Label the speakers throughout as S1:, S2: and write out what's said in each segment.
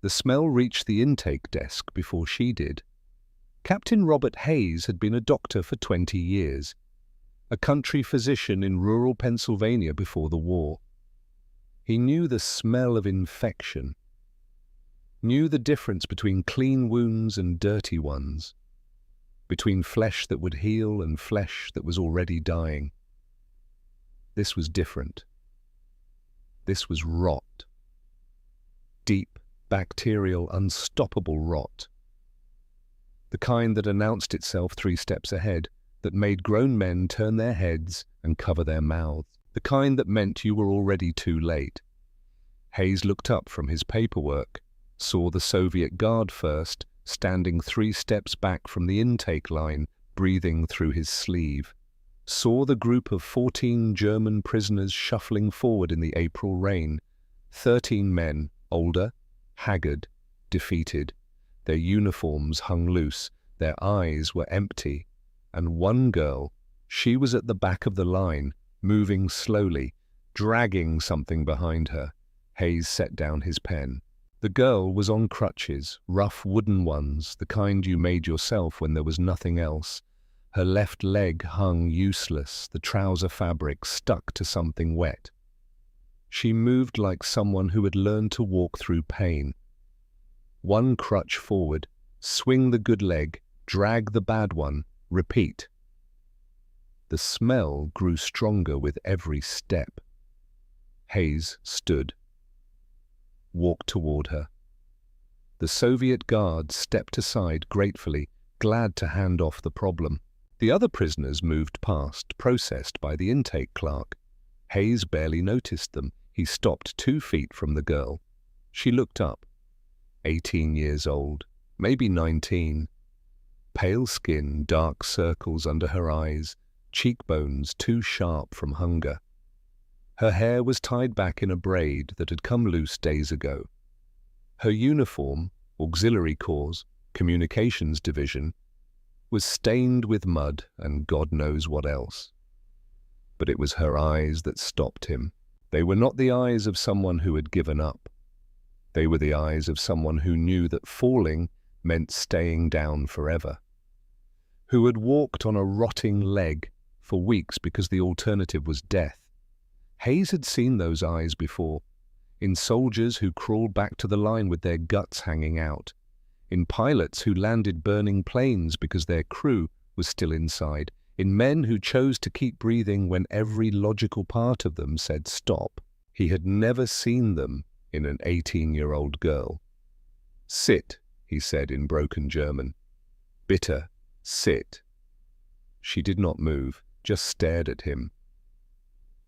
S1: The smell reached the intake desk before she did. Captain Robert Hayes had been a doctor for 20 years, a country physician in rural Pennsylvania before the war. He knew the smell of infection, knew the difference between clean wounds and dirty ones, between flesh that would heal and flesh that was already dying. This was different. This was rot. Deep, bacterial, unstoppable rot. The kind that announced itself 3 steps ahead, that made grown men turn their heads and cover their mouths. The kind that meant you were already too late. Hayes looked up from his paperwork, saw the Soviet guard first, standing 3 steps back from the intake line, breathing through his sleeve. Saw the group of 14 German prisoners shuffling forward in the April rain. 13 men, older, haggard, defeated. Their uniforms hung loose, their eyes were empty. And one girl, she was at the back of the line, moving slowly, dragging something behind her. Hayes set down his pen. The girl was on crutches, rough wooden ones, the kind you made yourself when there was nothing else. Her left leg hung useless, the trouser fabric stuck to something wet. She moved like someone who had learned to walk through pain. One crutch forward, swing the good leg, drag the bad one, repeat. The smell grew stronger with every step. Hayes stood, walked toward her. The Soviet guard stepped aside gratefully, glad to hand off the problem. The other prisoners moved past, processed by the intake clerk. Hayes barely noticed them. He stopped 2 feet from the girl. She looked up. 18 years old, maybe 19. Pale skin, dark circles under her eyes, cheekbones too sharp from hunger. Her hair was tied back in a braid that had come loose days ago. Her uniform, Auxiliary Corps, Communications Division, was stained with mud and God knows what else. But it was her eyes that stopped him. They were not the eyes of someone who had given up. They were the eyes of someone who knew that falling meant staying down forever, who had walked on a rotting leg for weeks because the alternative was death. Hayes had seen those eyes before, in soldiers who crawled back to the line with their guts hanging out, in pilots who landed burning planes because their crew was still inside, in men who chose to keep breathing when every logical part of them said stop. He had never seen them in an 18-year-old girl. "Sit," he said in broken German. "Bitte, sit." She did not move, just stared at him,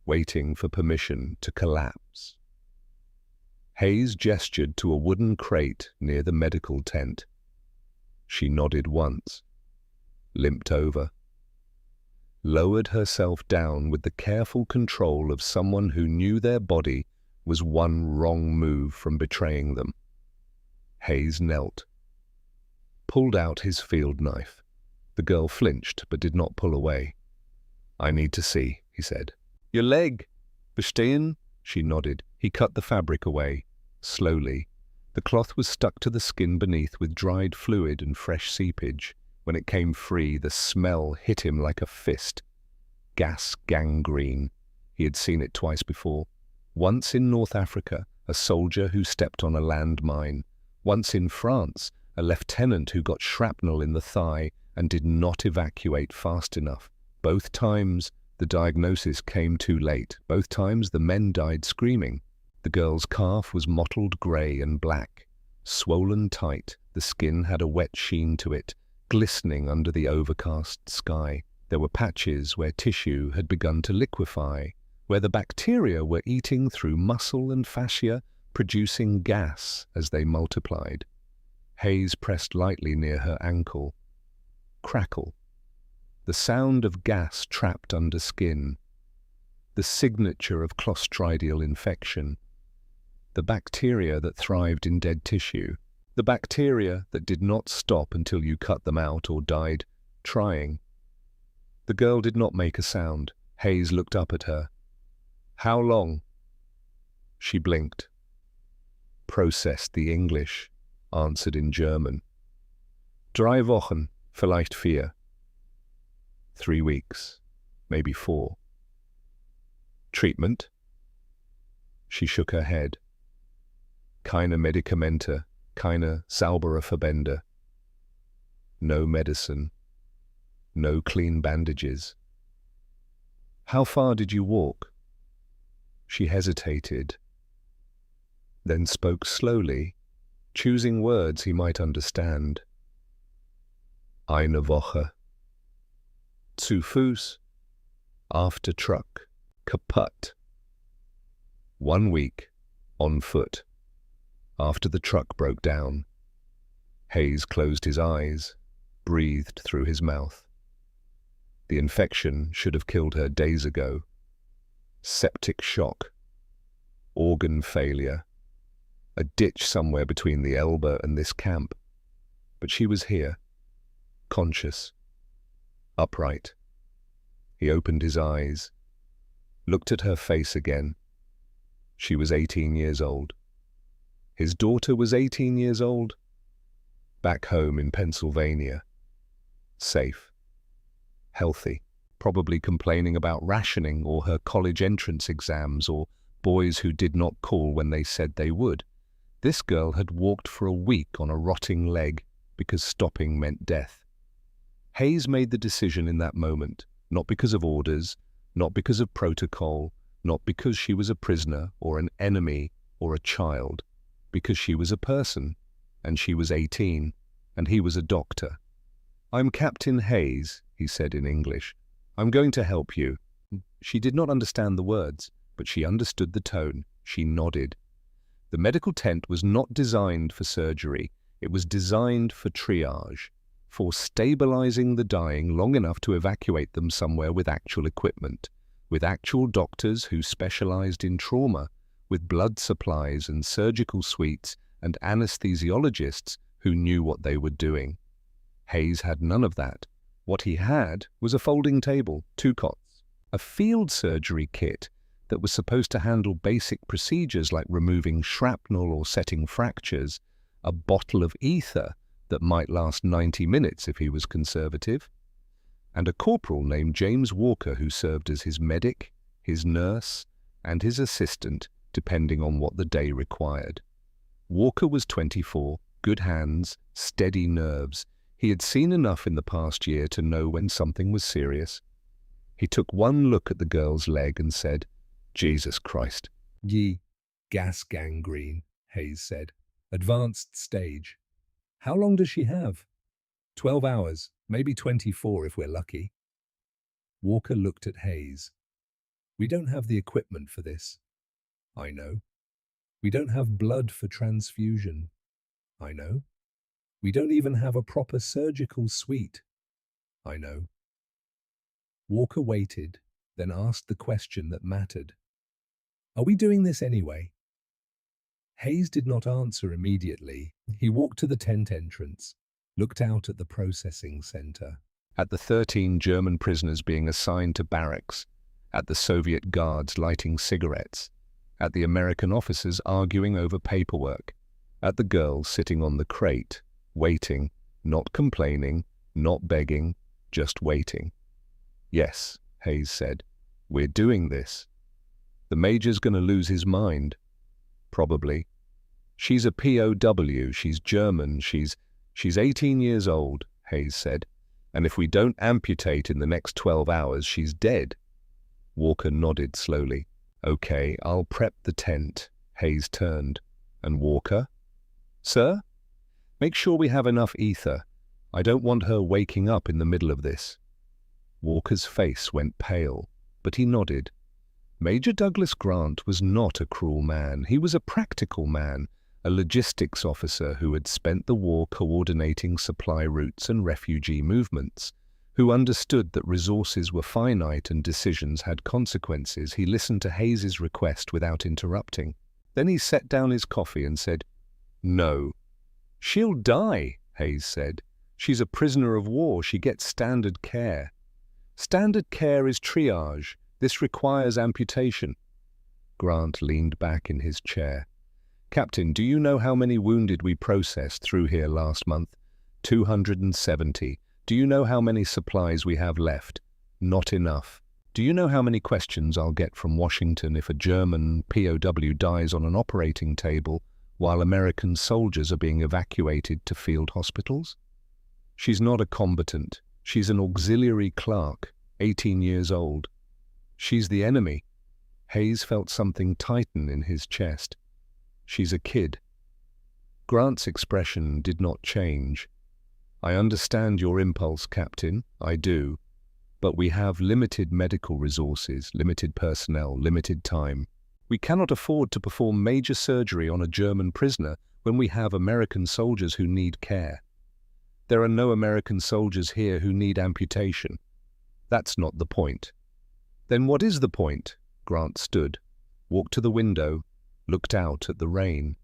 S1: waiting for permission to collapse. Hayes gestured to a wooden crate near the medical tent. She nodded once, limped over, lowered herself down with the careful control of someone who knew their body was one wrong move from betraying them. Hayes knelt, pulled out his field knife. The girl flinched but did not pull away. "I need to see," he said. "Your leg. Verstehen?" She nodded. He cut the fabric away, slowly. The cloth was stuck to the skin beneath with dried fluid and fresh seepage. When it came free, the smell hit him like a fist. Gas gangrene. He had seen it twice before. Once in North Africa, a soldier who stepped on a landmine. Once in France, a lieutenant who got shrapnel in the thigh and did not evacuate fast enough. Both times, the diagnosis came too late. Both times, the men died screaming. The girl's calf was mottled grey and black, swollen tight. The skin had a wet sheen to it, glistening under the overcast sky. There were patches where tissue had begun to liquefy, where the bacteria were eating through muscle and fascia, producing gas as they multiplied. Hayes pressed lightly near her ankle. Crackle. The sound of gas trapped under skin. The signature of clostridial infection. The bacteria that thrived in dead tissue. The bacteria that did not stop until you cut them out or died trying. The girl did not make a sound. Hayes looked up at her. "How long?" She blinked. processed the English, answered in German. 3 Wochen, vielleicht 4. 3 weeks, maybe 4. Treatment? She shook her head. Keine Medikamente, keine saubere Verbände. No medicine. No clean bandages. How far did you walk? She hesitated, then spoke slowly, choosing words he might understand. Eine Woche. Zu Fuß. After truck. Kaputt. 1 week. On foot. After the truck broke down. Hayes closed his eyes, breathed through his mouth. The infection should have killed her days ago. Septic shock. Organ failure. A ditch somewhere between the Elbe and this camp. But she was here. Conscious. Upright. He opened his eyes, looked at her face again. She was 18 years old. His daughter was 18 years old. Back home in Pennsylvania. Safe. Healthy. Probably complaining about rationing or her college entrance exams or boys who did not call when they said they would. This girl had walked for a week on a rotting leg because stopping meant death. Hayes made the decision in that moment, not because of orders, not because of protocol, not because she was a prisoner or an enemy or a child, because she was a person, and she was 18, and he was a doctor. I'm Captain Hayes, he said in English. I'm going to help you. She did not understand the words, but she understood the tone. She nodded. The medical tent was not designed for surgery. It was designed for triage, for stabilizing the dying long enough to evacuate them somewhere with actual equipment, with actual doctors who specialized in trauma, with blood supplies and surgical suites and anesthesiologists who knew what they were doing. Hayes had none of that. What he had was a folding table, 2 cots, a field surgery kit that was supposed to handle basic procedures like removing shrapnel or setting fractures, a bottle of ether that might last 90 minutes if he was conservative, and a corporal named James Walker who served as his medic, his nurse, and his assistant, depending on what the day required. Walker was 24, good hands, steady nerves. He had seen enough in the past year to know when something was serious. He took one look at the girl's leg and said, Jesus Christ.
S2: Gas gangrene, Hayes said. Advanced stage. How long does she have? 12 hours, maybe 24 if we're lucky. Walker looked at Hayes. We don't have the equipment for this. I know. We don't have blood for transfusion. I know. We don't even have a proper surgical suite. I know. Walker waited, then asked the question that mattered. Are we doing this anyway? Hayes did not answer immediately. He walked to the tent entrance, looked out at the processing center.
S1: At the 13 German prisoners being assigned to barracks, at the Soviet guards lighting cigarettes, at the American officers arguing over paperwork, at the girl sitting on the crate, waiting, not complaining, not begging, just waiting. Yes, Hayes said, we're doing this. The major's going to lose his mind. Probably. She's a POW, she's German, she's 18 years old, Hayes said, and if we don't amputate in the next 12 hours, she's dead. Walker nodded slowly. Okay, I'll prep the tent. Hayes turned. And Walker? Sir? Make sure we have enough ether. I don't want her waking up in the middle of this. Walker's face went pale, but he nodded. Major Douglas Grant was not a cruel man. He was a practical man, a logistics officer who had spent the war coordinating supply routes and refugee movements, who understood that resources were finite and decisions had consequences. He listened to Hayes's request without interrupting. Then he set down his coffee and said, No. She'll die, Hayes said. She's a prisoner of war. She gets standard care. Standard care is triage. This requires amputation. Grant leaned back in his chair. Captain, do you know how many wounded we processed through here last month? 270. Do you know how many supplies we have left? Not enough. Do you know how many questions I'll get from Washington if a German POW dies on an operating table while American soldiers are being evacuated to field hospitals? She's not a combatant. She's an auxiliary clerk, 18 years old. She's the enemy. Hayes felt something tighten in his chest. She's a kid. Grant's expression did not change. I understand your impulse, Captain, I do. But we have limited medical resources, limited personnel, limited time. We cannot afford to perform major surgery on a German prisoner when we have American soldiers who need care. There are no American soldiers here who need amputation. That's not the point. Then what is the point? Grant stood, walked to the window, looked out at the rain.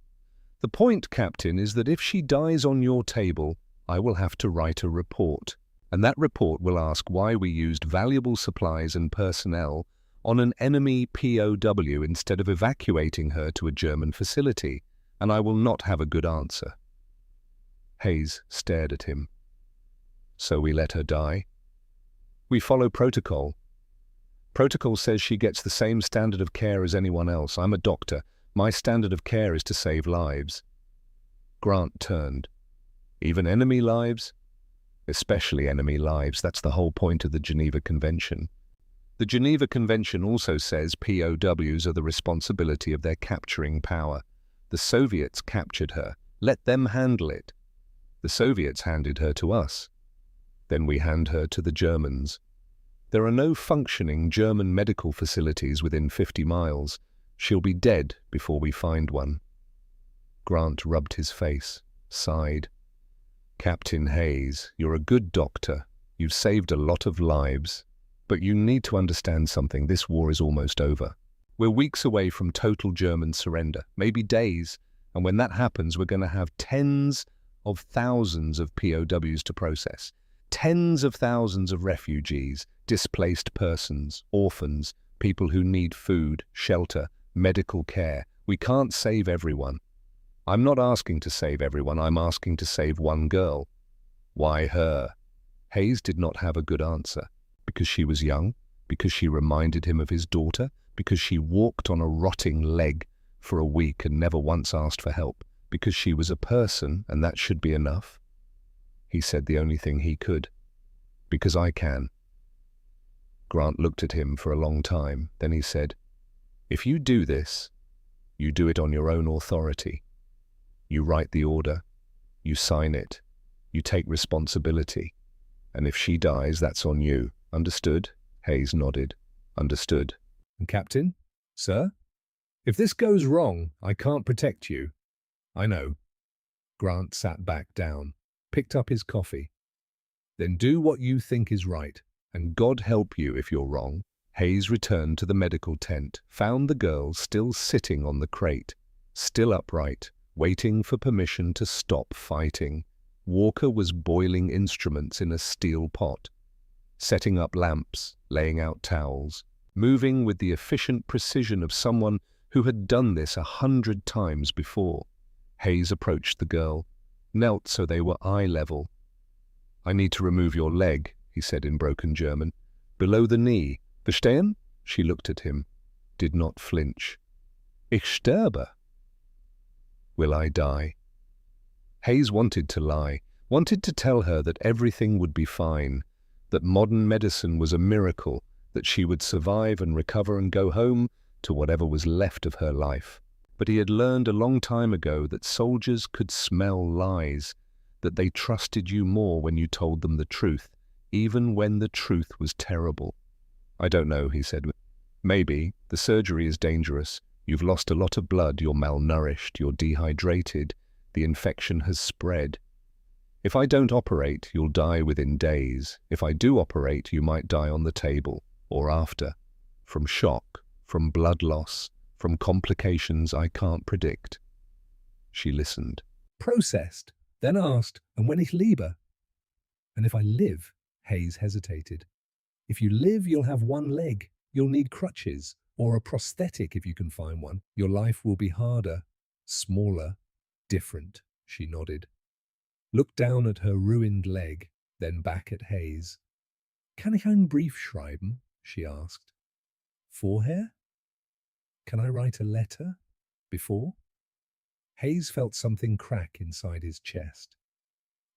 S1: The point, Captain, is that if she dies on your table, I will have to write a report, and that report will ask why we used valuable supplies and personnel on an enemy POW instead of evacuating her to a German facility, and I will not have a good answer. Hayes stared at him. So we let her die? We follow protocol. Protocol says she gets the same standard of care as anyone else. I'm a doctor. My standard of care is to save lives. Grant turned. Even enemy lives? Especially enemy lives. That's the whole point of the Geneva Convention. The Geneva Convention also says POWs are the responsibility of their capturing power. The Soviets captured her. Let them handle it. The Soviets handed her to us. Then we hand her to the Germans. There are no functioning German medical facilities within 50 miles. She'll be dead before we find one. Grant rubbed his face, sighed. Captain Hayes, you're a good doctor. You've saved a lot of lives. But you need to understand something. This war is almost over. We're weeks away from total German surrender, maybe days. And when that happens, we're going to have tens of thousands of POWs to process. Tens of thousands of refugees, displaced persons, orphans, people who need food, shelter, medical care. We can't save everyone. I'm not asking to save everyone, I'm asking to save one girl. Why her? Hayes did not have a good answer. Because she was young? Because she reminded him of his daughter? Because she walked on a rotting leg for a week and never once asked for help? Because she was a person and that should be enough? He said the only thing he could. Because I can. Grant looked at him for a long time. Then he said, if you do this, you do it on your own authority. You write the order. You sign it. You take responsibility. And if she dies, that's on you. Understood? Hayes nodded. Understood.
S2: And Captain? Sir? If this goes wrong, I can't protect you. I know. Grant sat back down, picked up his coffee. Then do what you think is right, and God help you if you're wrong. Hayes returned to the medical tent, found the girl still sitting on the crate, still upright, waiting for permission to stop fighting. Walker was boiling instruments in a steel pot, setting up lamps, laying out towels, moving with the efficient precision of someone who had done this 100 times before. Hayes approached the girl, knelt so they were eye level. I need to remove your leg, he said in broken German. Below the knee. Verstehen? She looked at him, did not flinch. Ich sterbe. Will I die? Hayes wanted to lie, wanted to tell her that everything would be fine, that modern medicine was a miracle, that she would survive and recover and go home to whatever was left of her life. But he had learned a long time ago that soldiers could smell lies, that they trusted you more when you told them the truth, even when the truth was terrible. I don't know, he said. Maybe. The surgery is dangerous. You've lost a lot of blood, you're malnourished, you're dehydrated, the infection has spread. If I don't operate, you'll die within days. If I do operate, you might die on the table, or after, from shock, from blood loss, from complications I can't predict. She listened. Processed, then asked, and when ich lebe? And if I live? Hayes hesitated. If you live, you'll have one leg. You'll need crutches, or a prosthetic if you can find one. Your life will be harder. Smaller, different, she nodded. Looked down at her ruined leg, then back at Hayes. Kann ich einen Brief schreiben? She asked. Vorher? Can I write a letter? Before? Hayes felt something crack inside his chest.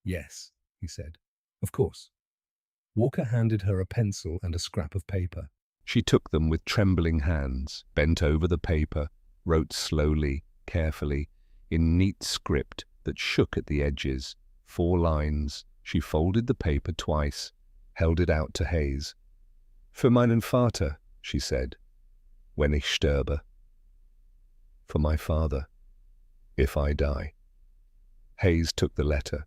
S2: Yes, he said. Of course. Walker handed her a pencil and a scrap of paper.
S1: She took them with trembling hands, bent over the paper, wrote slowly, carefully, in neat script that shook at the edges. 4 lines. She folded the paper twice, held it out to Hayes. Für meinen Vater, she said, wenn ich sterbe. For my father, if I die. Hayes took the letter.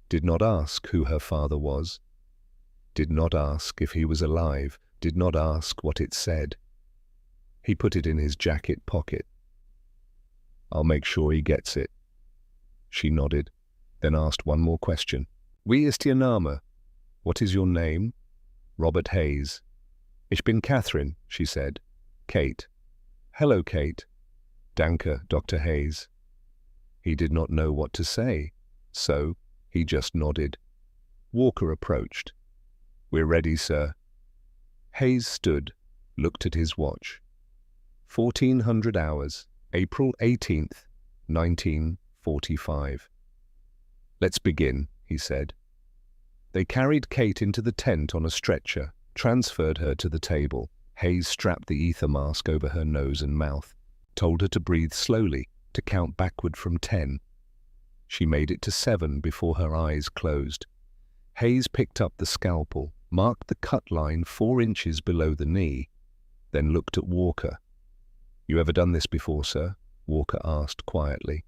S1: Did not ask who her father was. Did not ask if he was alive. Did not ask what it said. He put it in his jacket pocket. I'll make sure he gets it. She nodded, then asked one more question. Wie ist Ihr Name? What is your name? Robert Hayes. Ich bin Catherine, she said. Kate. Hello, Kate. Danke, Dr. Hayes. He did not know what to say, so he just nodded. Walker approached. We're ready, sir. Hayes stood, looked at his watch. 1400 hours, April 18th, 1945. Let's begin, he said. They carried Kate into the tent on a stretcher, transferred her to the table. Hayes strapped the ether mask over her nose and mouth, told her to breathe slowly, to count backward from 10. She made it to 7 before her eyes closed. Hayes picked up the scalpel, marked the cut line 4 inches below the knee, then looked at Walker. You ever done this before, sir? Walker asked quietly.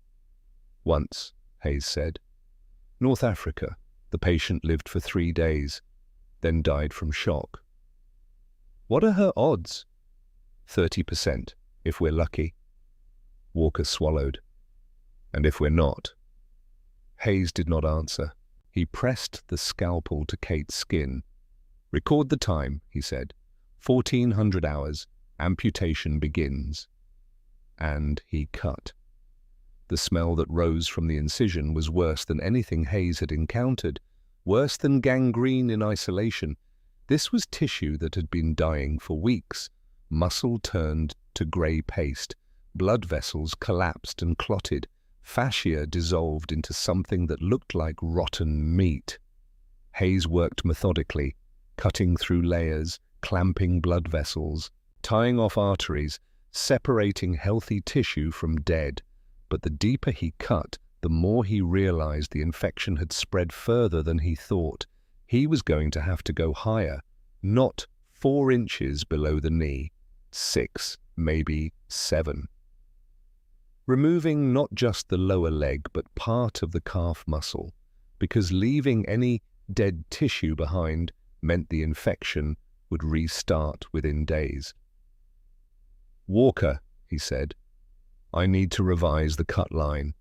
S1: Once, Hayes said. North Africa. The patient lived for 3 days, then died from shock. What are her odds? 30%, if we're lucky. Walker swallowed. And if we're not? Hayes did not answer. He pressed the scalpel to Kate's skin. Record the time, he said. 1400 hours. Amputation begins. And he cut. The smell that rose from the incision was worse than anything Hayes had encountered, worse than gangrene in isolation. This was tissue that had been dying for weeks. Muscle turned to grey paste. Blood vessels collapsed and clotted. Fascia dissolved into something that looked like rotten meat. Hayes worked methodically, cutting through layers, clamping blood vessels, tying off arteries, separating healthy tissue from dead. But the deeper he cut, the more he realized the infection had spread further than he thought. He was going to have to go higher, not 4 inches below the knee, 6, maybe 7. Removing not just the lower leg, but part of the calf muscle, because leaving any dead tissue behind meant the infection would restart within days. Walker, he said, I need to revise the cut line.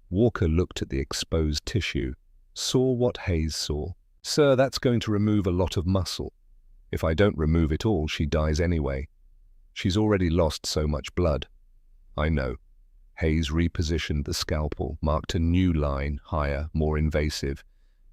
S1: Walker looked at the exposed tissue, saw what Hayes saw. Sir, that's going to remove a lot of muscle. If I don't remove it all, she dies anyway. She's already lost so much blood. I know. Hayes repositioned the scalpel, marked a new line, higher, more invasive.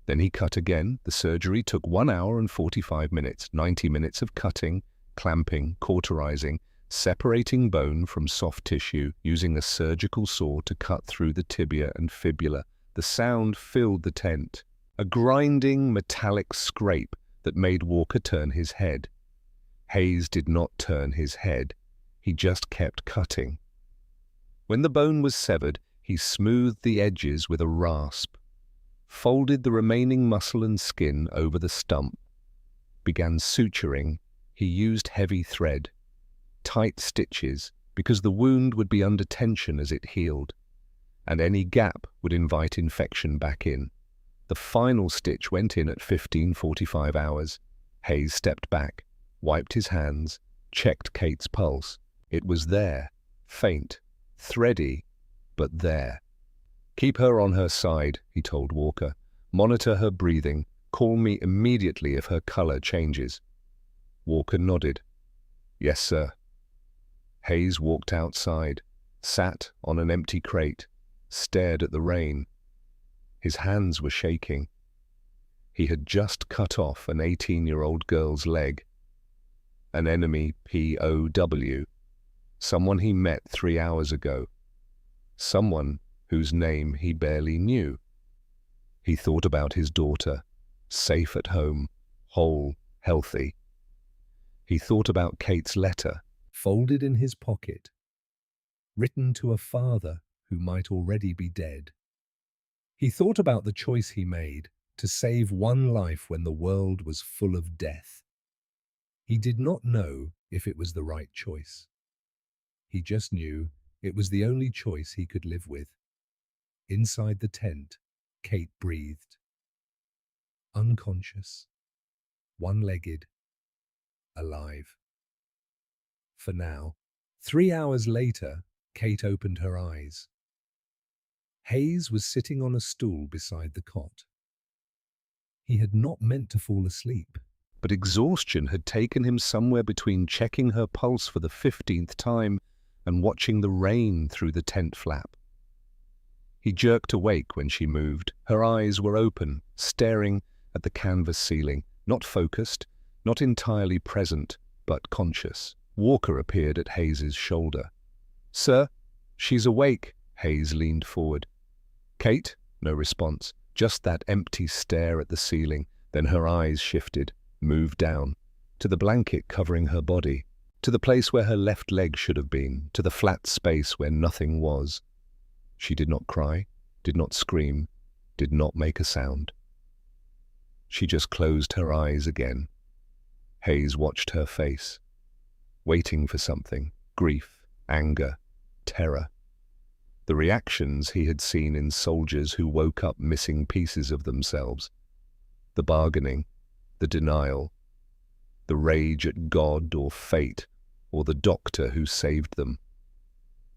S1: Then he cut again. The surgery took 1 hour and 45 minutes, 90 minutes of cutting, clamping, cauterizing, separating bone from soft tissue, using a surgical saw to cut through the tibia and fibula. The sound filled the tent, a grinding metallic scrape that made Walker turn his head. Hayes did not turn his head. He just kept cutting. When the bone was severed, he smoothed the edges with a rasp, folded the remaining muscle and skin over the stump, began suturing. He used heavy thread, tight stitches, because the wound would be under tension as it healed, and any gap would invite infection back in. The final stitch went in at 15:45 hours. Hayes stepped back, wiped his hands, checked Kate's pulse. It was there, faint, thready, but there. Keep her on her side, he told Walker. Monitor her breathing. Call me immediately if her color changes. Walker nodded. Yes, sir. Hayes walked outside, sat on an empty crate, stared at the rain. His hands were shaking. He had just cut off an 18-year-old girl's leg. An enemy POW, someone he met 3 hours ago, someone whose name he barely knew. He thought about his daughter, safe at home, whole, healthy. He thought about Kate's letter,
S2: folded in his pocket, written to a father who might already be dead. He thought about the choice he made to save one life when the world was full of death. He did not know if it was the right choice. He just knew it was the only choice he could live with. Inside the tent, Kate breathed. Unconscious, one-legged, alive. For now. 3 hours later, Kate opened her eyes. Hayes was sitting on a stool beside the cot. He had not meant to fall asleep.
S1: but exhaustion had taken him somewhere between checking her pulse for the 15th time and watching the rain through the tent flap. He jerked awake when she moved. Her eyes were open, staring at the canvas ceiling, not focused, not entirely present, but conscious. Walker appeared at Hayes's shoulder. "Sir, she's awake." Hayes leaned forward. "Kate?" No response, just that empty stare at the ceiling. Then her eyes shifted, moved down, to the blanket covering her body, to the place where her left leg should have been, to the flat space where nothing was. She did not cry, did not scream, did not make a sound. She just closed her eyes again. Hayes watched her face, waiting for something, grief, anger, terror. The reactions he had seen in soldiers who woke up missing pieces of themselves. The bargaining, the denial, the rage at God or fate or the doctor who saved them.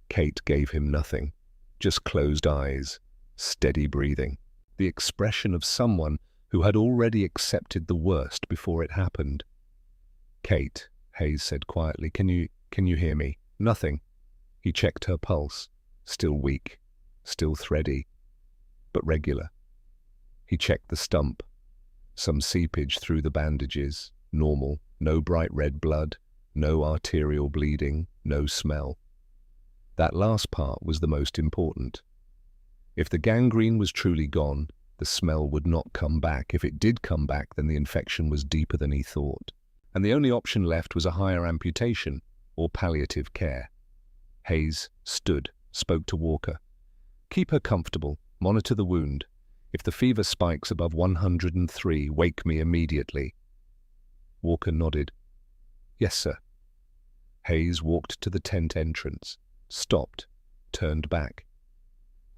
S1: Kate gave him nothing, just closed eyes, steady breathing, the expression of someone who had already accepted the worst before it happened. "Kate," Hayes said quietly, can you hear me?" "Nothing." He checked her pulse, still weak, still thready, but regular. He checked the stump, some seepage through the bandages, normal, no bright red blood, no arterial bleeding, no smell. That last part was the most important. If the gangrene was truly gone, the smell would not come back. If it did come back, then the infection was deeper than he thought. And the only option left was a higher amputation or palliative care. Hayes stood, spoke to Walker. "Keep her comfortable, monitor the wound. If the fever spikes above 103, wake me immediately." Walker nodded. "Yes, sir." Hayes walked to the tent entrance, stopped, turned back.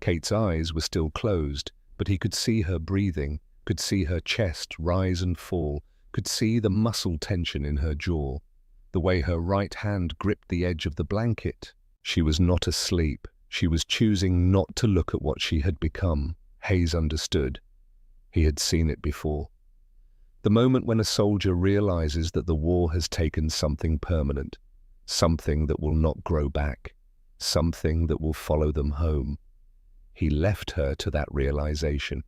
S1: Kate's eyes were still closed, but he could see her breathing, could see her chest rise and fall, could see the muscle tension in her jaw, the way her right hand gripped the edge of the blanket. She was not asleep. She was choosing not to look at what she had become. Hayes understood. He had seen it before. The moment when a soldier realizes that the war has taken something permanent, something that will not grow back, something that will follow them home. He left her to that realization.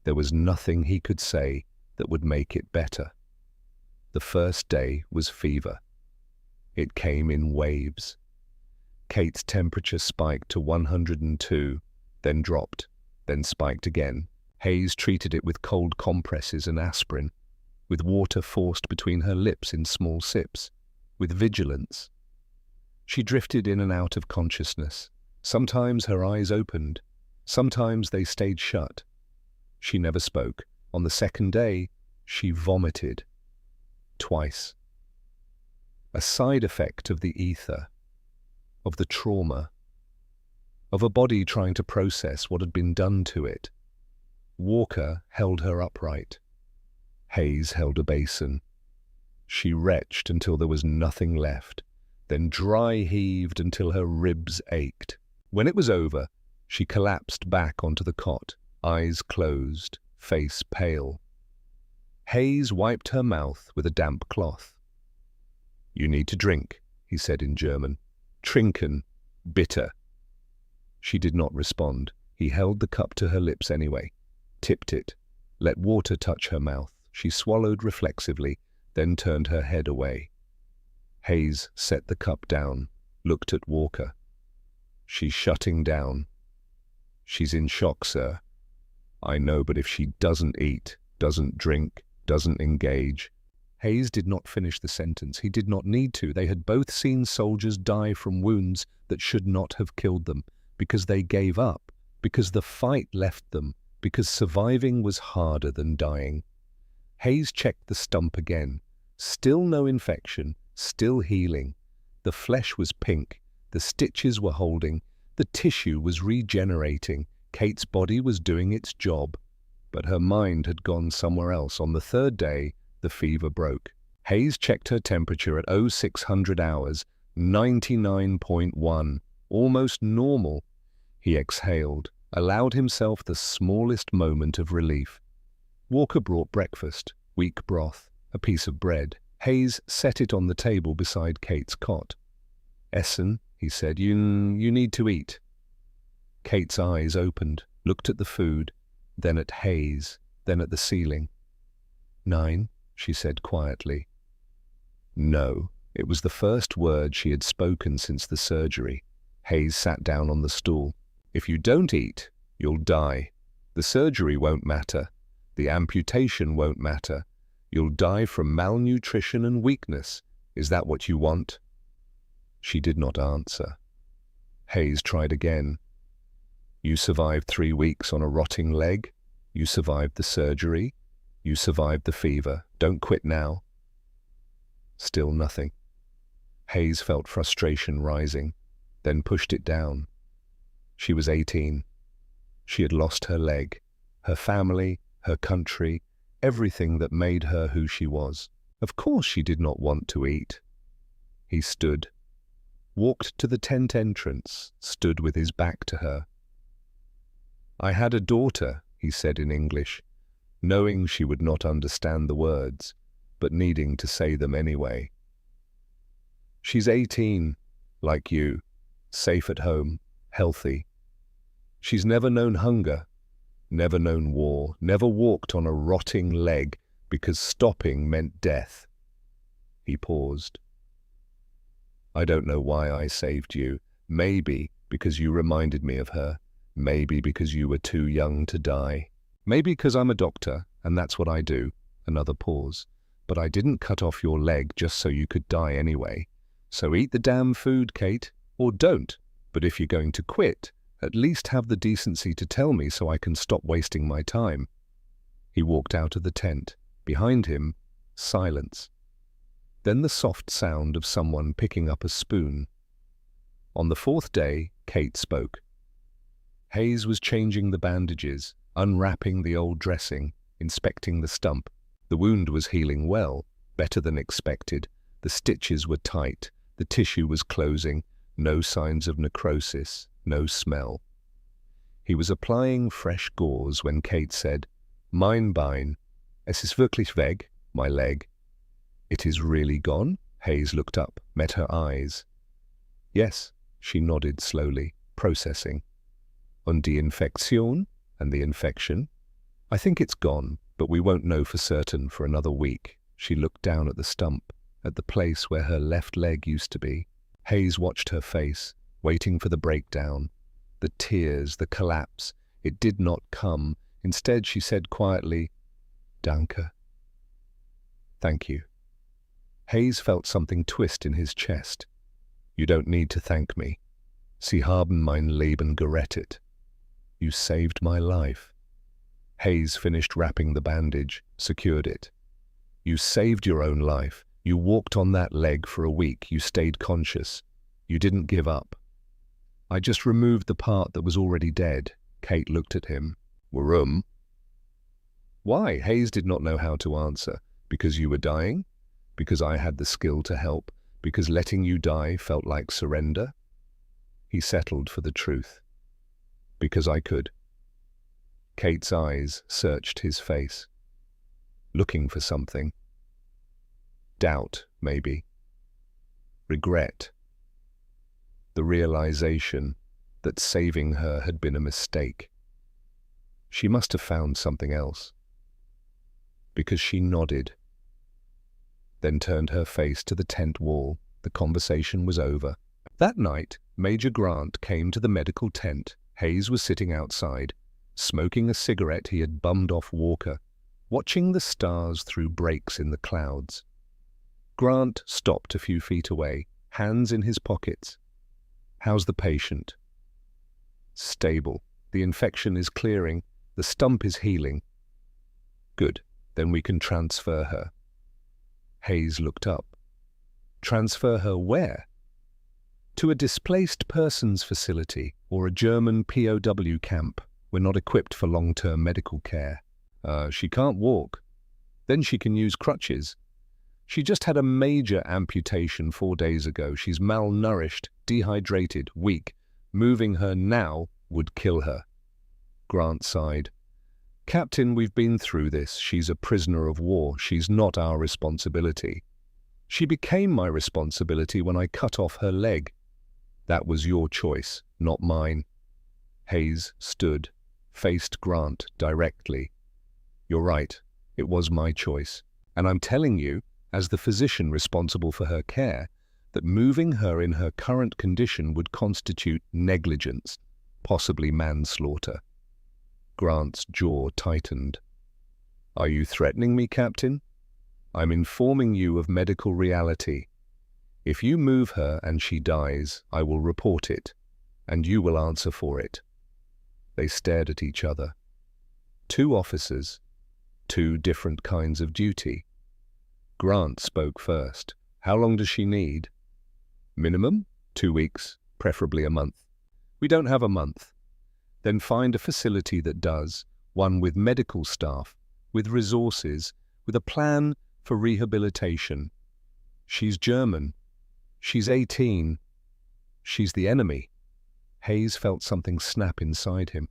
S1: There was nothing he could say that would make it better. The first day was fever. It came in waves. Kate's temperature spiked to 102, then dropped, then spiked again. Hayes treated it with cold compresses and aspirin, with water forced between her lips in small sips, with vigilance. She drifted in and out of consciousness. Sometimes her eyes opened, sometimes they stayed shut. She never spoke. On the second day, she vomited. Twice. A side effect of the ether, of the trauma, of a body trying to process what had been done to it. Walker held her upright. Hayes held a basin. She retched until there was nothing left, then dry heaved until her ribs ached. When it was over, she collapsed back onto the cot, eyes closed, face pale. Hayes wiped her mouth with a damp cloth. "You need to drink," he said in German. "Trinken, bitter." She did not respond. He held the cup to her lips anyway, tipped it, let water touch her mouth. She swallowed reflexively, then turned her head away. Hayes set the cup down, looked at Walker. She's shutting down. She's in shock, sir. I know, but if she doesn't eat, doesn't drink, doesn't engage. Hayes did not finish the sentence. He did not need to. They had both seen soldiers die from wounds that should not have killed them, because they gave up, because the fight left them, because surviving was harder than dying. Hayes checked the stump again. Still no infection, still healing. The flesh was pink, the stitches were holding, the tissue was regenerating. Kate's body was doing its job, but her mind had gone somewhere else. On the third day, the fever broke. Hayes checked her temperature at 0600 hours, 99.1, almost normal. He exhaled, allowed himself the smallest moment of relief. Walker brought breakfast, weak broth, a piece of bread. Hayes set it on the table beside Kate's cot. "Essen," he said, you need to eat." Kate's eyes opened, looked at the food, then at Hayes, then at the ceiling. "9," she said quietly. No, it was the first word she had spoken since the surgery. Hayes sat down on the stool. "If you don't eat, you'll die. The surgery won't matter. The amputation won't matter. You'll die from malnutrition and weakness. Is that what you want?" She did not answer. Hayes tried again. "You survived 3 weeks on a rotting leg. You survived the surgery. You survived the fever. Don't quit now." Still nothing. Hayes felt frustration rising, then pushed it down. She was 18. She had lost her leg, her family, her country, everything that made her who she was. Of course she did not want to eat. He stood, walked to the tent entrance, stood with his back to her. "I had a daughter," he said in English, knowing she would not understand the words, but needing to say them anyway. "She's 18, like you, safe at home, healthy. She's never known hunger, never known war, never walked on a rotting leg because stopping meant death." He paused. "I don't know why I saved you. Maybe because you reminded me of her. Maybe because you were too young to die. Maybe because I'm a doctor, and that's what I do." Another pause. "But I didn't cut off your leg just so you could die anyway. So eat the damn food, Kate, or don't. But if you're going to quit, at least have the decency to tell me so I can stop wasting my time." He walked out of the tent. Behind him, silence. Then the soft sound of someone picking up a spoon. On the 4th day, Kate spoke. Hayes was changing the bandages, unwrapping the old dressing, inspecting the stump. The wound was healing well, better than expected. The stitches were tight, the tissue was closing, no signs of necrosis, no smell. He was applying fresh gauze when Kate said, "Mein Bein, es ist wirklich weg, my leg." "It is really gone?" Hayes looked up, met her eyes. "Yes," she nodded slowly, processing. "Und die Infektion?" "And the infection?" "I think it's gone, but we won't know for certain for another week." She looked down at the stump, at the place where her left leg used to be. Hayes watched her face, waiting for the breakdown, the tears, the collapse. It did not come. Instead, she said quietly, "Danke." "Thank you." Hayes felt something twist in his chest. "You don't need to thank me. Sie haben mein Leben gerettet. You saved my life." Hayes finished wrapping the bandage, secured it. "You saved your own life. You walked on that leg for a week. You stayed conscious. You didn't give up." "I just removed the part that was already dead." Kate looked at him. "Warum?" "Why?" Hayes did not know how to answer. "Because you were dying? Because I had the skill to help? Because letting you die felt like surrender?" He settled for the truth. "Because I could." Kate's eyes searched his face, looking for something. Doubt, maybe. Regret. The realization that saving her had been a mistake. She must have found something else. Because she nodded, then turned her face to the tent wall. The conversation was over. That night, Major Grant came to the medical tent. Hayes was sitting outside, smoking a cigarette he had bummed off Walker, watching the stars through breaks in the clouds. Grant stopped a few feet away, hands in his pockets. "How's the patient?" "Stable. The infection is clearing. The stump is healing." "Good. Then we can transfer her." Hayes looked up. "Transfer her where?" "To a displaced persons facility or a German POW camp. We're not equipped for long-term medical care." She can't walk." "Then she can use crutches." "She just had a major amputation 4 days ago. She's malnourished, dehydrated, weak. Moving her now would kill her." Grant sighed. "Captain, we've been through this. She's a prisoner of war. She's not our responsibility." "She became my responsibility when I cut off her leg." "That was your choice, not mine." Hayes stood, faced Grant directly. "You're right. It was my choice. And I'm telling you, as the physician responsible for her care, that moving her in her current condition would constitute negligence, possibly manslaughter." Grant's jaw tightened. "Are you threatening me, Captain?" "I'm informing you of medical reality. If you move her and she dies, I will report it, and you will answer for it." They stared at each other. 2 officers, 2 different kinds of duty. Grant spoke first. "How long does she need?" "Minimum 2 weeks, preferably a month." "We don't have a month." "Then find a facility that does, one with medical staff, with resources, with a plan for rehabilitation." "She's German. She's 18. She's the enemy." Hayes felt something snap inside him.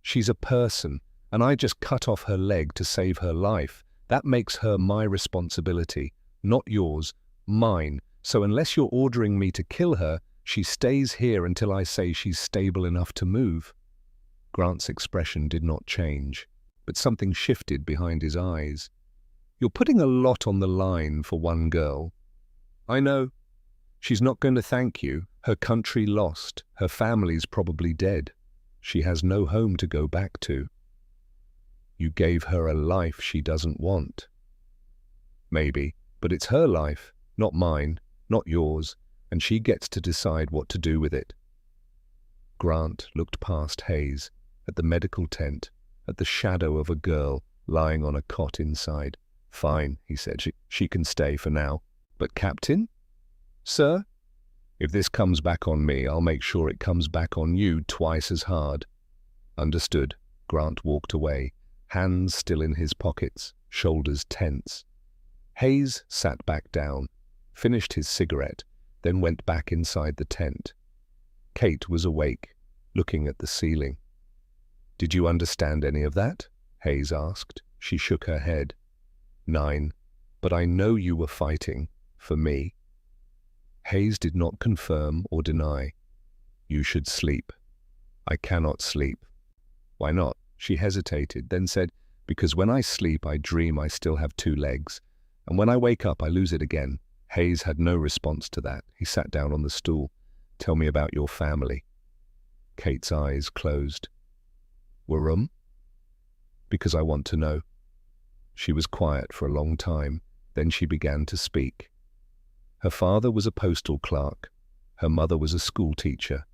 S1: "She's a person, and I just cut off her leg to save her life. That makes her my responsibility, not yours, mine. So unless you're ordering me to kill her, she stays here until I say she's stable enough to move." Grant's expression did not change, but something shifted behind his eyes. "You're putting a lot on the line for one girl." "I know. She's not going to thank you. Her country lost. Her family's probably dead. She has no home to go back to." "You gave her a life she doesn't want." "Maybe, but it's her life, not mine, not yours, and she gets to decide what to do with it." Grant looked past Hayes, at the medical tent, at the shadow of a girl lying on a cot inside. "Fine," he said. She can stay for now. "But Captain?" "Sir?" "If this comes back on me, I'll make sure it comes back on you twice as hard." "Understood." Grant walked away, hands still in his pockets, shoulders tense. Hayes sat back down, finished his cigarette, then went back inside the tent. Kate was awake, looking at the ceiling. "Did you understand any of that?" Hayes asked. She shook her head. "9. But I know you were fighting for me." Hayes did not confirm or deny. "You should sleep." "I cannot sleep." "Why not?" She hesitated, then said, "Because when I sleep, I dream I still have 2 legs, and when I wake up, I lose it again." Hayes had no response to that. He sat down on the stool. "Tell me about your family." Kate's eyes closed. "Warum?" "Because I want to know." She was quiet for a long time. Then she began to speak. Her father was a postal clerk. Her mother was a school teacher.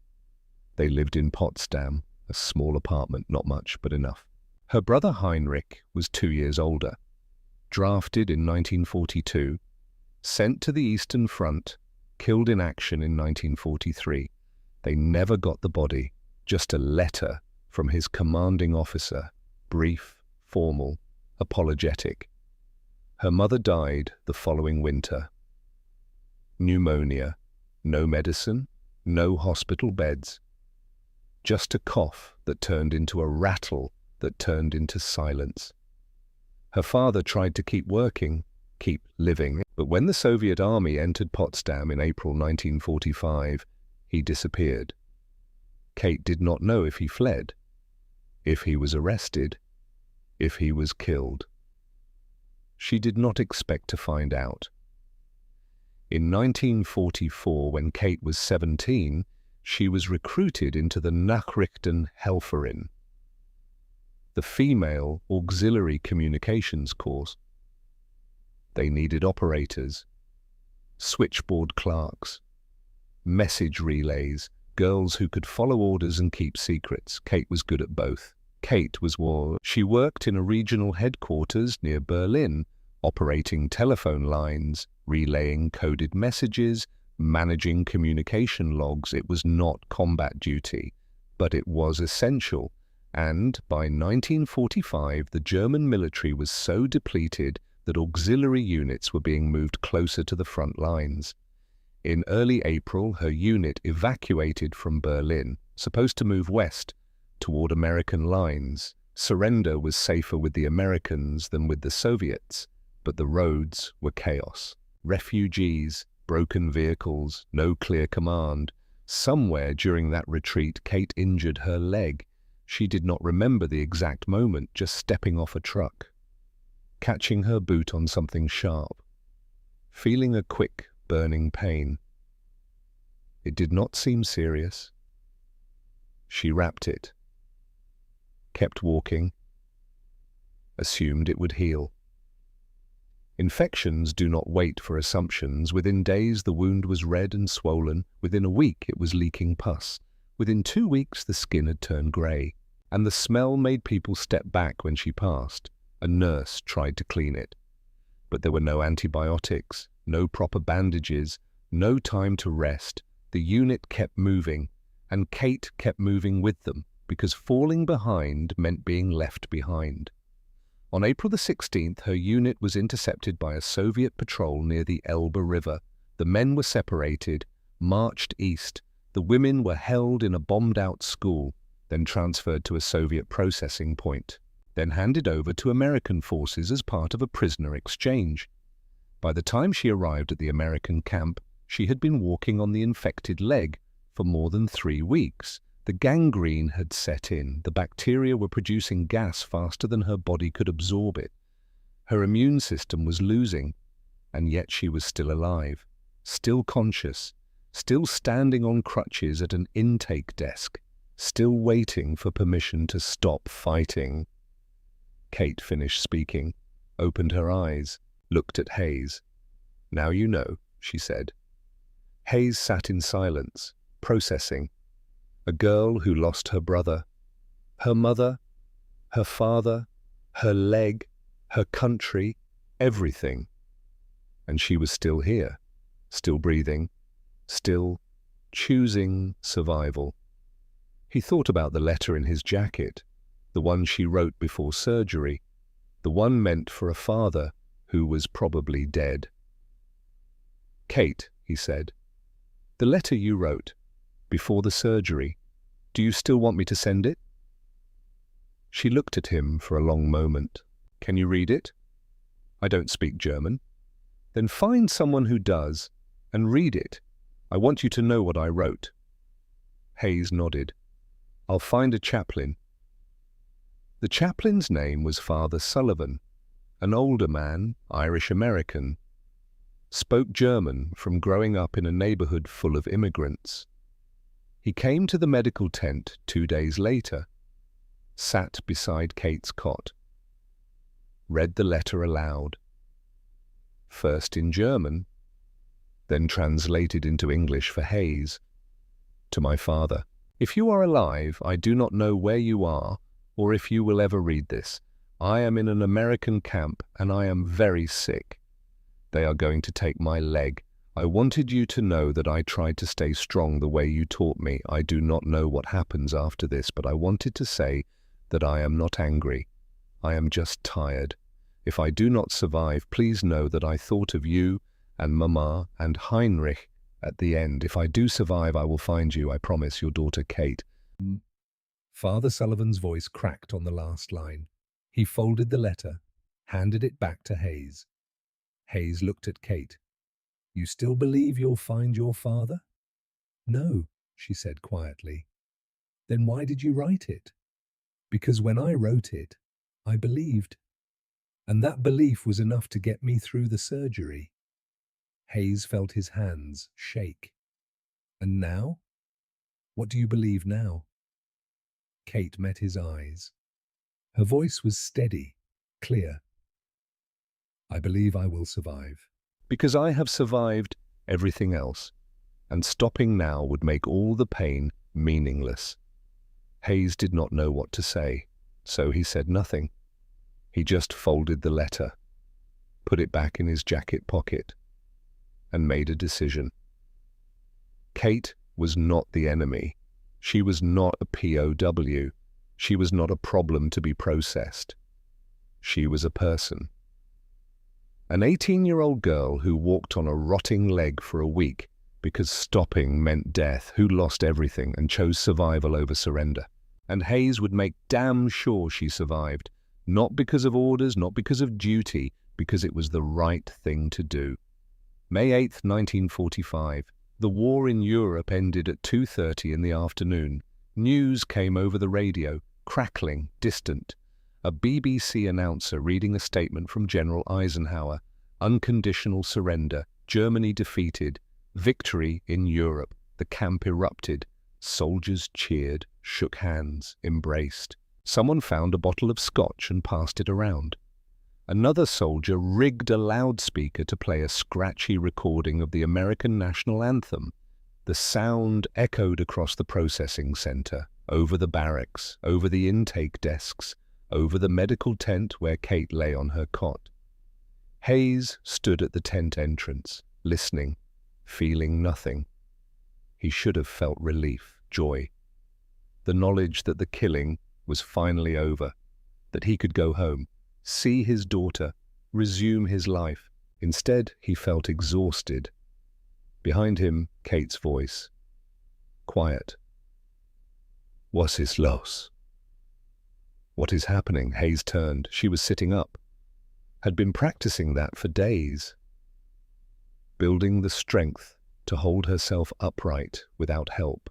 S1: They lived in Potsdam, a small apartment, not much, but enough. Her brother Heinrich was 2 years older. Drafted in 1942, sent to the Eastern Front, killed in action in 1943. They never got the body, just a letter from his commanding officer, brief, formal, apologetic. Her mother died the following winter. Pneumonia, no medicine, no hospital beds. Just a cough that turned into a rattle that turned into silence. Her father tried to keep working, keep living, but when the Soviet army entered Potsdam in April 1945, he disappeared. Kate did not know if he fled, if he was arrested, if he was killed. She did not expect to find out. In 1944, when Kate was 17, she was recruited into the Nachrichtenhelferin, the female auxiliary communications course. They needed operators, switchboard clerks, message relays, girls who could follow orders and keep secrets. Kate was good at both. She worked in a regional headquarters near Berlin, operating telephone lines, relaying coded messages, managing communication logs. It was not combat duty, but it was essential. And by 1945, the German military was so depleted that auxiliary units were being moved closer to the front lines. In early April, her unit evacuated from Berlin, supposed to move west toward American lines. Surrender was safer with the Americans than with the Soviets, but the roads were chaos. Refugees, broken vehicles, no clear command. Somewhere during that retreat, Kate injured her leg. She did not remember the exact moment, just stepping off a truck, catching her boot on something sharp, feeling a quick, burning pain. It did not seem serious. She wrapped it, kept walking, assumed it would heal. Infections do not wait for assumptions. Within days, the wound was red and swollen. Within a week, it was leaking pus. Within 2 weeks, the skin had turned grey, and the smell made people step back when she passed. A nurse tried to clean it, but there were no antibiotics, no proper bandages, no time to rest. The unit kept moving, and Kate kept moving with them, because falling behind meant being left behind. On April the 16th, her unit was intercepted by a Soviet patrol near the Elbe River. The men were separated, marched east. The women were held in a bombed-out school, then transferred to a Soviet processing point, then handed over to American forces as part of a prisoner exchange. By the time she arrived at the American camp, she had been walking on the infected leg for more than 3 weeks. The gangrene had set in. The bacteria were producing gas faster than her body could absorb it. Her immune system was losing, and yet she was still alive, still conscious, still standing on crutches at an intake desk, still waiting for permission to stop fighting. Kate finished speaking, opened her eyes, looked at Hayes. "Now you know," she said. Hayes sat in silence, processing. A girl who lost her brother, her mother, her father, her leg, her country, everything. And she was still here, still breathing, still choosing survival. He thought about the letter in his jacket, the one she wrote before surgery, the one meant for a father who was probably dead. "Kate," he said, "the letter you wrote before the surgery, do you still want me to send it?" She looked at him for a long moment. "Can you read it?" "I don't speak German." "Then find someone who does and read it. I want you to know what I wrote." Hayes nodded. "I'll find a chaplain." The chaplain's name was Father Sullivan, an older man, Irish-American, spoke German from growing up in a neighborhood full of immigrants. He came to the medical tent 2 days later, sat beside Kate's cot, read the letter aloud, first in German, then translated into English for Hayes. "To my father, if you are alive, I do not know where you are or if you will ever read this. I am in an American camp and I am very sick. They are going to take my leg. I wanted you to know that I tried to stay strong the way you taught me. I do not know what happens after this, but I wanted to say that I am not angry. I am just tired. If I do not survive, please know that I thought of you and Mama and Heinrich at the end. If I do survive, I will find you. I promise. Your daughter, Kate." Father Sullivan's voice cracked on the last line. He folded the letter, handed it back to Hayes. Hayes looked at Kate. "You still believe you'll find your father?" "No," she said quietly.
S2: Then why did you write it? Because when I wrote it, I believed. And that belief was enough to get me through the surgery. Hayes felt his hands shake. And now? What do you believe now? Kate met his eyes. Her voice was steady, clear. I believe I will survive.
S1: Because I have survived everything else, and stopping now would make all the pain meaningless. Hayes did not know what to say, so he said nothing. He just folded the letter, put it back in his jacket pocket, and made a decision. Kate was not the enemy. She was not a POW. She was not a problem to be processed. She was a person. An 18-year-old girl who walked on a rotting leg for a week because stopping meant death, who lost everything and chose survival over surrender. And Hayes would make damn sure she survived, not because of orders, not because of duty, because it was the right thing to do. May 8th, 1945. The war in Europe ended at 2:30 in the afternoon. News came over the radio, crackling, distant. A BBC announcer reading a statement from General Eisenhower. Unconditional surrender. Germany defeated. Victory in Europe. The camp erupted. Soldiers cheered, shook hands, embraced. Someone found a bottle of scotch and passed it around. Another soldier rigged a loudspeaker to play a scratchy recording of the American national anthem. The sound echoed across the processing center, over the barracks, over the intake desks, over the medical tent where Kate lay on her cot. Hayes stood at the tent entrance, listening, feeling nothing. He should have felt relief, joy. The knowledge that the killing was finally over, that he could go home, see his daughter, resume his life. Instead, he felt exhausted. Behind him, Kate's voice. Quiet. Was ist los? What is happening? Hayes turned. She was sitting up. Had been practicing that for days. Building the strength to hold herself upright without help.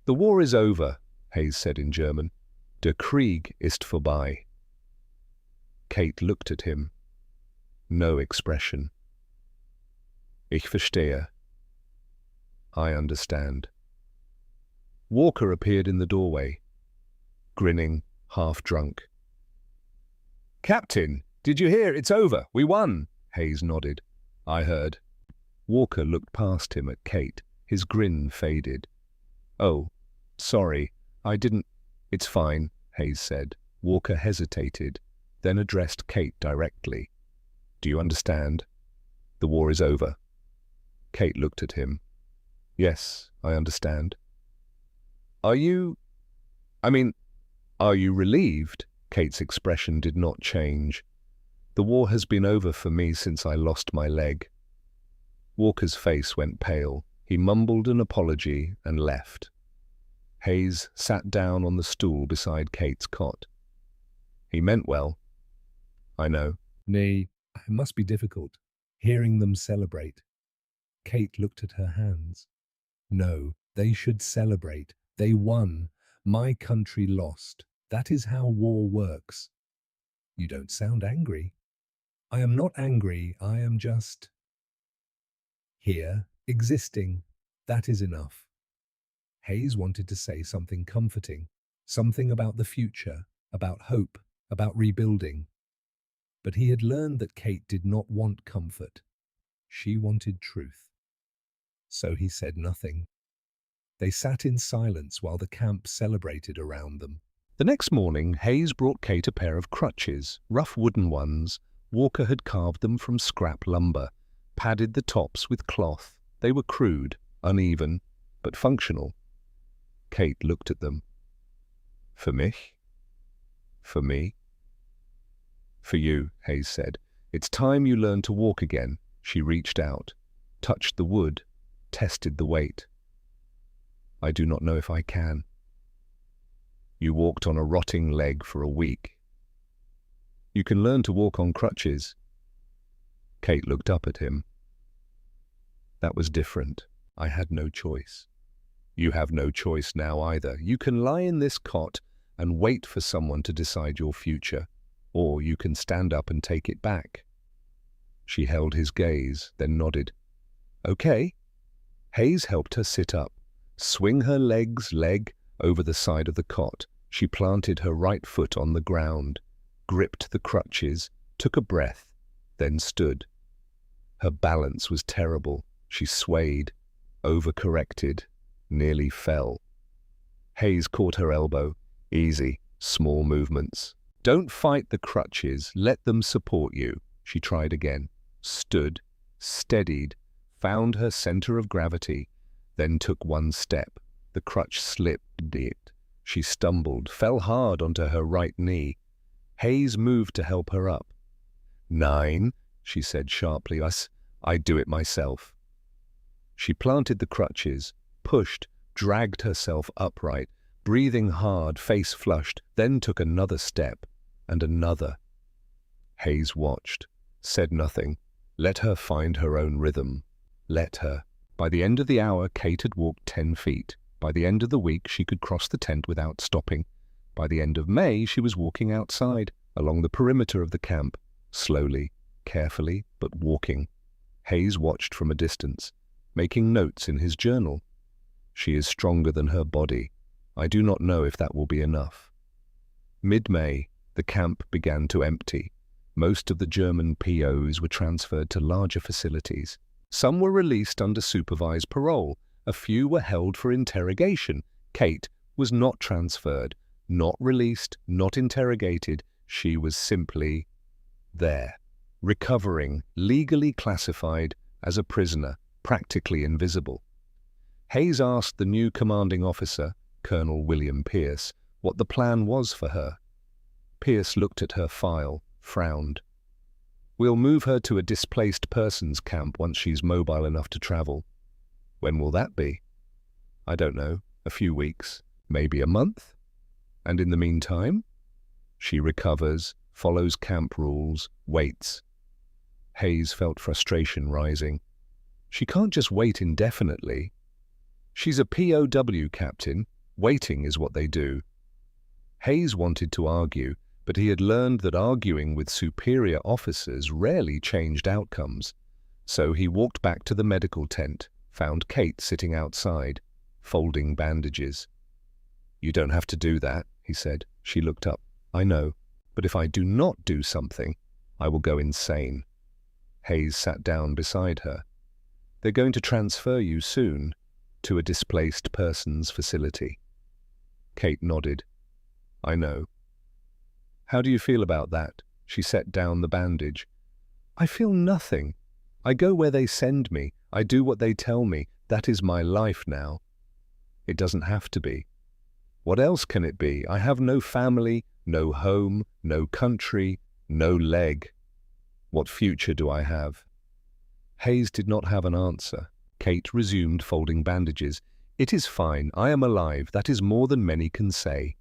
S1: The war is over, Hayes said in German. Der Krieg ist vorbei. Kate looked at him. No expression. Ich verstehe. I understand. Walker appeared in the doorway, grinning, half drunk. Captain, did you hear? It's over. We won. Hayes nodded. I heard. Walker looked past him at Kate. His grin faded. Oh, sorry. I didn't. It's fine, Hayes said. Walker hesitated, then addressed Kate directly. Do you understand? The war is over. Kate looked at him. Yes, I understand. Are you relieved? Kate's expression did not change. The war has been over for me since I lost my leg. Walker's face went pale. He mumbled an apology and left. Hayes sat down on the stool beside Kate's cot. He meant well. I know.
S2: Nay, it must be difficult, hearing them celebrate. Kate looked at her hands. No, they should celebrate. They won. My country lost. That is how war works. You don't sound angry. I am not angry. I am just here, existing. That is enough. Hayes wanted to say something comforting, something about the future, about hope, about rebuilding. But he had learned that Kate did not want comfort. She wanted truth. So he said nothing. They sat in silence while the camp celebrated around them.
S1: The next morning, Hayes brought Kate a pair of crutches, rough wooden ones. Walker had carved them from scrap lumber, padded the tops with cloth. They were crude, uneven, but functional. Kate looked at them. For mich? For me? For you, Hayes said. It's time you learned to walk again. She reached out, touched the wood, tested the weight. I do not know if I can. You walked on a rotting leg for a week. You can learn to walk on crutches. Kate looked up at him. That was different. I had no choice. You have no choice now either. You can lie in this cot and wait for someone to decide your future, or you can stand up and take it back. She held his gaze, then nodded. Okay. Hayes helped her sit up, swing her leg over the side of the cot. She planted her right foot on the ground, gripped the crutches, took a breath, then stood. Her balance was terrible. She swayed, overcorrected, nearly fell. Hayes caught her elbow. Easy, small movements. Don't fight the crutches, let them support you. She tried again, stood, steadied, found her center of gravity, then took one step. The crutch slipped it. She stumbled, fell hard onto her right knee. Hayes moved to help her up. 9, she said sharply. I do it myself. She planted the crutches, pushed, dragged herself upright, breathing hard, face flushed, then took another step, and another. Hayes watched, said nothing, let her find her own rhythm. Let her. By the end of the hour, Kate had walked 10 feet. By the end of the week, she could cross the tent without stopping. By the end of May, she was walking outside, along the perimeter of the camp, slowly, carefully, but walking. Hayes watched from a distance, making notes in his journal. She is stronger than her body. I do not know if that will be enough. Mid-May, the camp began to empty. Most of the German POWs were transferred to larger facilities. Some were released under supervised parole. A few were held for interrogation. Kate was not transferred, not released, not interrogated. She was simply there, recovering, legally classified as a prisoner, practically invisible. Hayes asked the new commanding officer, Colonel William Pierce, what the plan was for her. Pierce looked at her file, frowned. We'll move her to a displaced persons camp once she's mobile enough to travel. When will that be? I don't know. A few weeks, maybe a month. And in the meantime, she recovers, follows camp rules, waits. Hayes felt frustration rising. She can't just wait indefinitely. She's a POW captain. Waiting is what they do. Hayes wanted to argue, but he had learned that arguing with superior officers rarely changed outcomes. So he walked back to the medical tent, found Kate sitting outside, folding bandages. You don't have to do that, he said. She looked up. I know, but if I do not do something, I will go insane. Hayes sat down beside her. They're going to transfer you soon to a displaced persons facility. Kate nodded. I know. How do you feel about that? She set down the bandage. I feel nothing. I go where they send me. I do what they tell me. That is my life now. It doesn't have to be. What else can it be? I have no family, no home, no country, no leg. What future do I have? Hayes did not have an answer. Kate resumed folding bandages. It is fine. I am alive. That is more than many can say.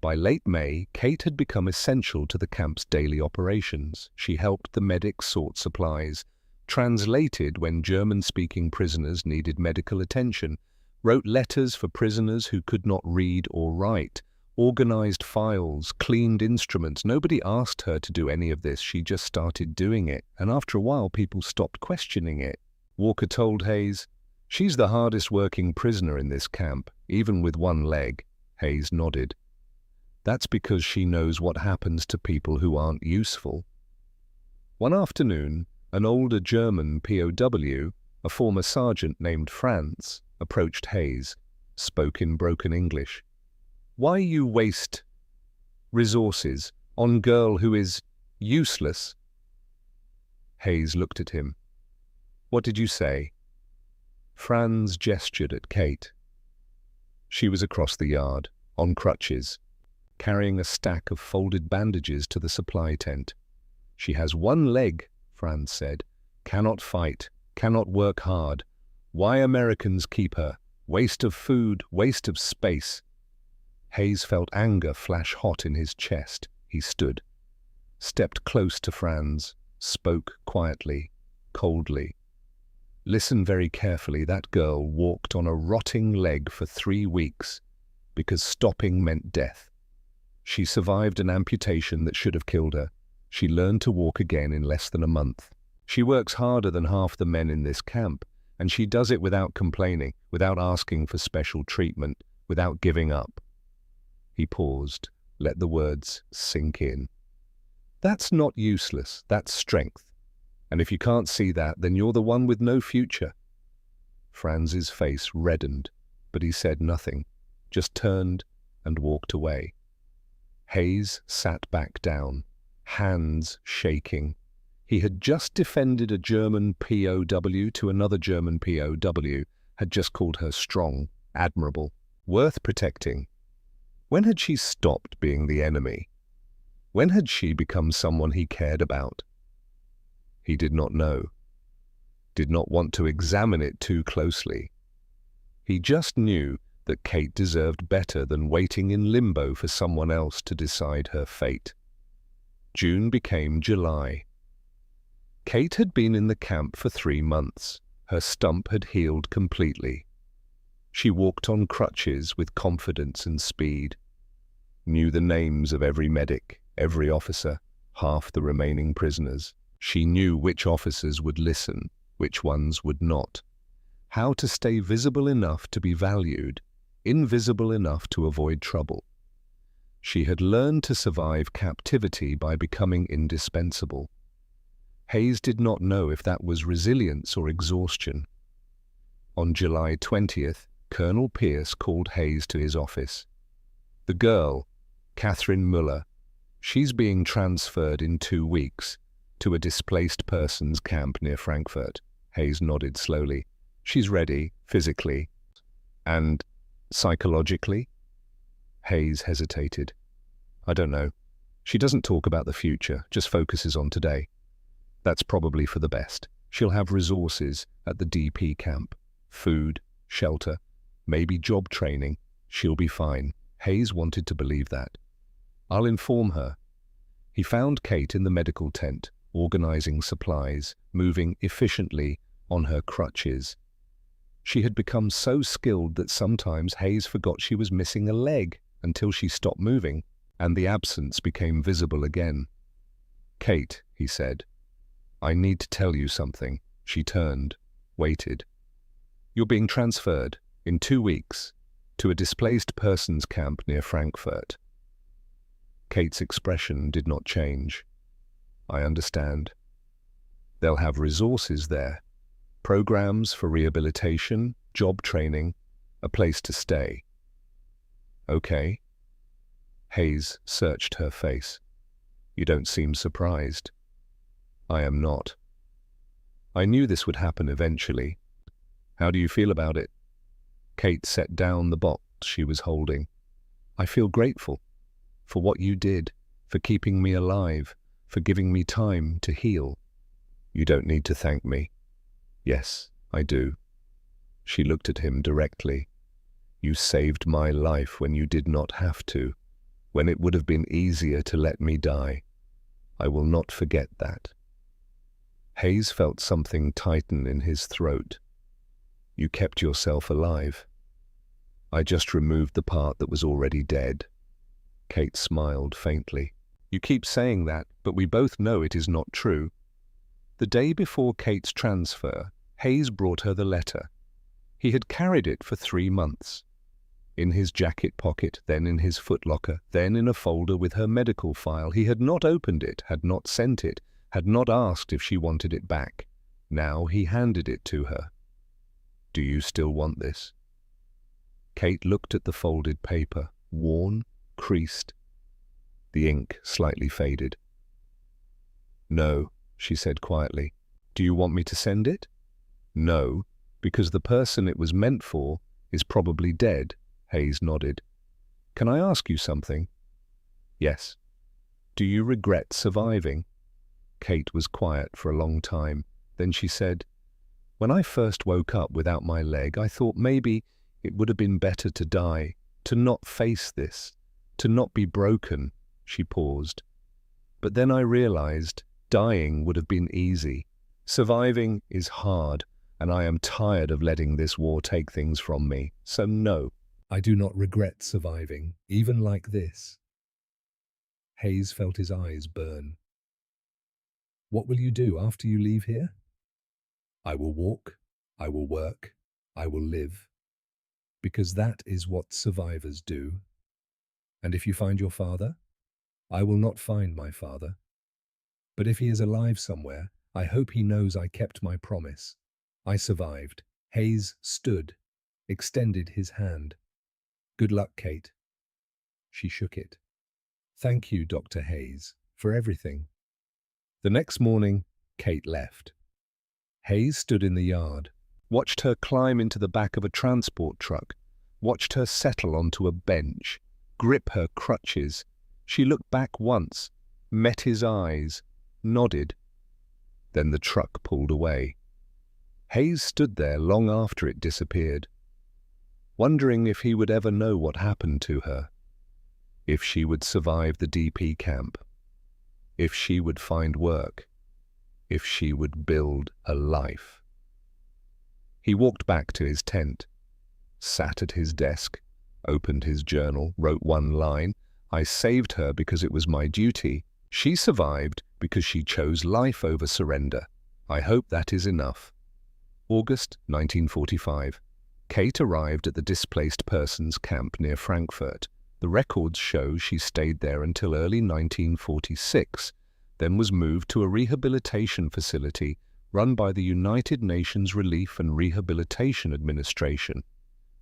S1: By late May, Kate had become essential to the camp's daily operations. She helped the medics sort supplies, translated when German-speaking prisoners needed medical attention, wrote letters for prisoners who could not read or write, organized files, cleaned instruments. Nobody asked her to do any of this. She just started doing it, and after a while people stopped questioning it. Walker told Hayes, "She's the hardest working prisoner in this camp, even with one leg." Hayes nodded. That's because she knows what happens to people who aren't useful. One afternoon, an older German POW, a former sergeant named Franz, approached Hayes, spoke in broken English. Why you waste resources on girl who is useless? Hayes looked at him. What did you say? Franz gestured at Kate. She was across the yard, on crutches, carrying a stack of folded bandages to the supply tent. She has one leg, Franz said. Cannot fight, cannot work hard. Why Americans keep her? Waste of food, waste of space. Hayes felt anger flash hot in his chest. He stood, stepped close to Franz, spoke quietly, coldly. Listen very carefully. That girl walked on a rotting leg for 3 weeks because stopping meant death. She survived an amputation that should have killed her. She learned to walk again in less than a month. She works harder than half the men in this camp, and she does it without complaining, without asking for special treatment, without giving up. He paused, let the words sink in. That's not useless, that's strength. And if you can't see that, then you're the one with no future. Franz's face reddened, but he said nothing, just turned and walked away. Hayes sat back down, hands shaking. He had just defended a German POW to another German POW, had just called her strong, admirable, worth protecting. When had she stopped being the enemy? When had she become someone he cared about? He did not know, did not want to examine it too closely. He just knew that Kate deserved better than waiting in limbo for someone else to decide her fate. June became July. Kate had been in the camp for 3 months. Her stump had healed completely. She walked on crutches with confidence and speed, knew the names of every medic, every officer, half the remaining prisoners. She knew which officers would listen, which ones would not, how to stay visible enough to be valued, invisible enough to avoid trouble. She had learned to survive captivity by becoming indispensable. Hayes did not know if that was resilience or exhaustion. On July 20th, Colonel Pierce called Hayes to his office. The girl, Catherine Muller, she's being transferred in 2 weeks to a displaced persons camp near Frankfurt. Hayes nodded slowly. She's ready, physically. And psychologically? Hayes hesitated. I don't know. She doesn't talk about the future, just focuses on today. That's probably for the best. She'll have resources at the DP camp. Food, shelter, maybe job training. She'll be fine. Hayes wanted to believe that. I'll inform her. He found Kate in the medical tent, organizing supplies, moving efficiently on her crutches. She had become so skilled that sometimes Hayes forgot she was missing a leg until she stopped moving, and the absence became visible again. Kate, he said, I need to tell you something. She turned, waited. You're being transferred, in 2 weeks, to a displaced persons camp near Frankfurt. Kate's expression did not change. I understand. They'll have resources there, programs for rehabilitation, job training, a place to stay. Okay. Hayes searched her face. You don't seem surprised. I am not. I knew this would happen eventually. How do you feel about it? Kate set down the box she was holding. I feel grateful for what you did, for keeping me alive, for giving me time to heal. You don't need to thank me. Yes, I do. She looked at him directly. You saved my life when you did not have to, when it would have been easier to let me die. I will not forget that. Hayes felt something tighten in his throat. You kept yourself alive. I just removed the part that was already dead. Kate smiled faintly. You keep saying that, but we both know it is not true. The day before Kate's transfer, Hayes brought her the letter. He had carried it for 3 months. In his jacket pocket, then in his footlocker, then in a folder with her medical file. He had not opened it, had not sent it, had not asked if she wanted it back. Now he handed it to her. Do you still want this? Kate looked at the folded paper, worn, creased. The ink slightly faded. No, she said quietly. Do you want me to send it? No, because the person it was meant for is probably dead. Hayes nodded. Can I ask you something? Yes. Do you regret surviving? Kate was quiet for a long time. Then she said, When I first woke up without my leg, I thought maybe it would have been better to die, to not face this, to not be broken. She paused. But then I realized dying would have been easy. Surviving is hard. and I am tired of letting this war take things from me, so no.
S2: I do not regret surviving, even like this. Hayes felt his eyes burn. What will you do after you leave here? I will walk, I will work, I will live. Because that is what survivors do. And if you find your father? I will not find my father. But if he is alive somewhere, I hope he knows I kept my promise. I survived. Hayes stood, extended his hand. Good luck, Kate. She shook it. Thank you, Dr. Hayes, for everything.
S1: The next morning, Kate left. Hayes stood in the yard, watched her climb into the back of a transport truck, watched her settle onto a bench, grip her crutches. She looked back once, met his eyes, nodded. Then the truck pulled away. Hayes stood there long after it disappeared, wondering if he would ever know what happened to her, if she would survive the DP camp, if she would find work, if she would build a life. He walked back to his tent, sat at his desk, opened his journal, wrote one line. I saved her because it was my duty. She survived because she chose life over surrender. I hope that is enough. August 1945. Kate arrived at the displaced persons camp near Frankfurt. The records show she stayed there until early 1946, then was moved to a rehabilitation facility run by the United Nations Relief and Rehabilitation Administration.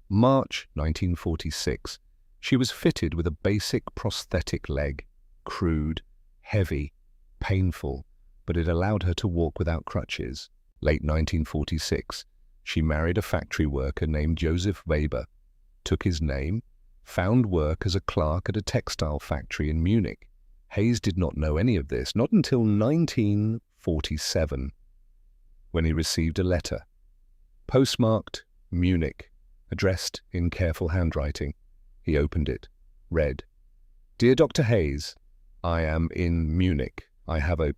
S1: March 1946. She was fitted with a basic prosthetic leg, crude, heavy, painful, but it allowed her to walk without crutches. Late 1946. She married a factory worker named Joseph Weber, took his name, found work as a clerk at a textile factory in Munich. Hayes did not know any of this, not until 1947, when he received a letter, postmarked Munich, addressed in careful handwriting. He opened it, read, Dear Dr. Hayes, I am in Munich. I have a